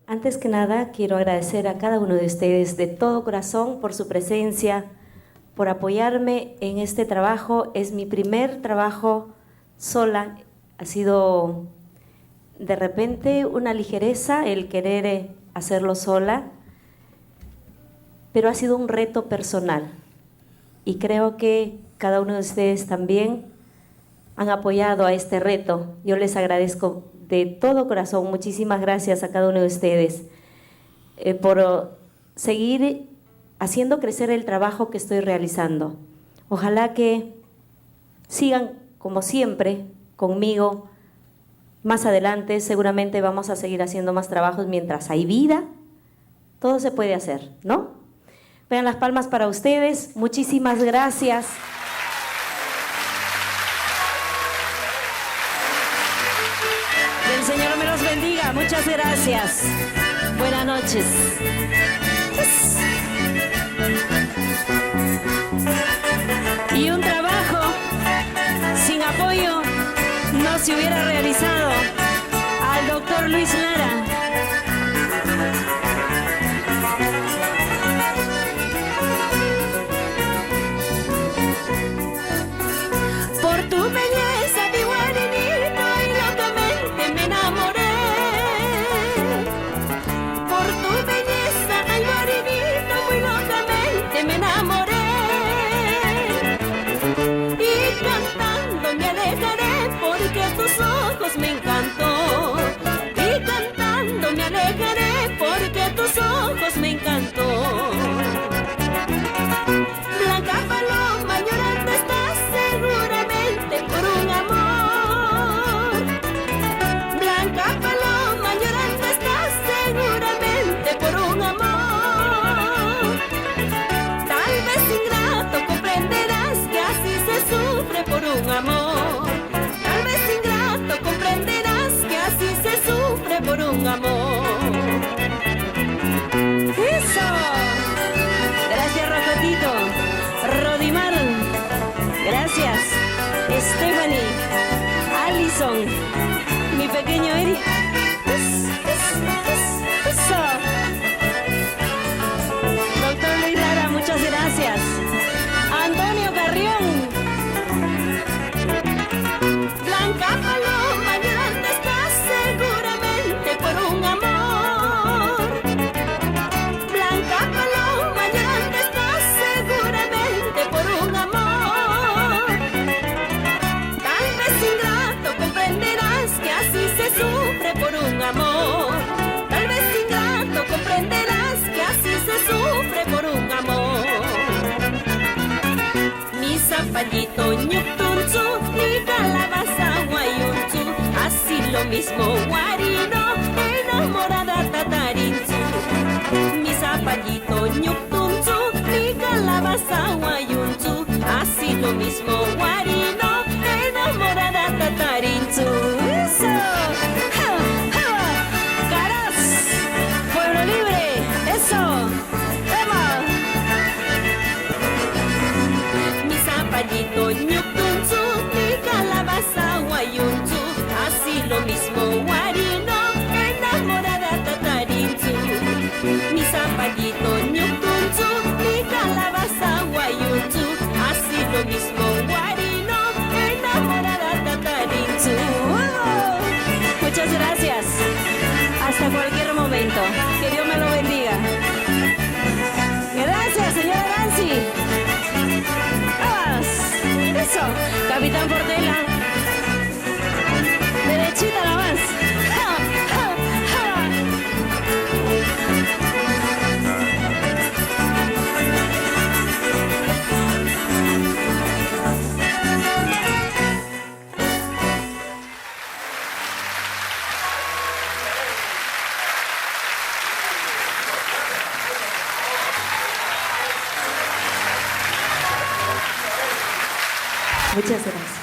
Antes que nada, quiero agradecer a cada uno de ustedes de todo corazón por su presencia, por apoyarme en este trabajo. Es mi primer trabajo sola. Ha sido de repente una ligereza el querer hacerlo sola, pero ha sido un reto personal. Y creo que cada uno de ustedes también han apoyado a este reto. Yo les agradezco de todo corazón. Muchísimas gracias a cada uno de ustedes por seguir haciendo crecer el trabajo que estoy realizando. Ojalá que sigan, como siempre, conmigo. Más adelante seguramente vamos a seguir haciendo más trabajos. Mientras hay vida, todo se puede hacer, ¿no? Vean las palmas para ustedes. Muchísimas gracias. Que el Señor me los bendiga. Muchas gracias. Buenas noches. Y un trabajo sin apoyo no se hubiera realizado. Al doctor Luis Lara. Por tu belleza, mi guarinito, y locamente me enamoré. Por tu belleza, ay guarinito, muy locamente me enamoré. Y cantando me alejaré porque tus ojos me encantó. Y cantando me alejaré porque tus ojos me encantó. Blanca paloma llorando estás seguramente por un amor. Blanca paloma llorando estás seguramente por un amor. Tal vez ingrato comprenderás que así se sufre por un amor. Tal vez ingrato comprenderás que así se sufre por un amor. ¡Eso! Gracias, Rocotito. Rodimar. Gracias. Stephanie. Allison. Mi pequeño Eric. Eso. Doctor Luis Lara, muchas gracias. Antonio Carrión. Blanca paloma llorando estás seguramente por un amor. Blanca paloma llorando estás seguramente por un amor. Tal vez ingrato comprenderás que así se sufre por un amor. Tal vez ingrato comprenderás que así se sufre por un amor. Mi zapallito ñuctunzu, mi calabaza guayunzu, así lo mismo guarino, enamorada tatarinzu. Mi zapallito ñuctunzu, mi calabaza guayunzu, así lo mismo guarino, enamorada tatarinzu. ¡Eso! ¡Ja, ja! ¡Caras! ¡Pueblo libre! ¡Eso! ¡Ema! Mi zapallito ñuctunzu, mi calabaza guayunzu, así lo mismo guarino, enamorada tatarinzu. Mi zapallito ñuctunzu, mi calabaza guayunzu, así lo mismo guarino, enamorada tatarinzu. ¡Wow! Muchas gracias. Hasta cualquier momento. Que Dios me lo bendiga. Gracias, señora Nancy. ¡Vamos! Eso, Capitán Portela. Derechita la más. ¡Ja, ja, ja! Muchas gracias.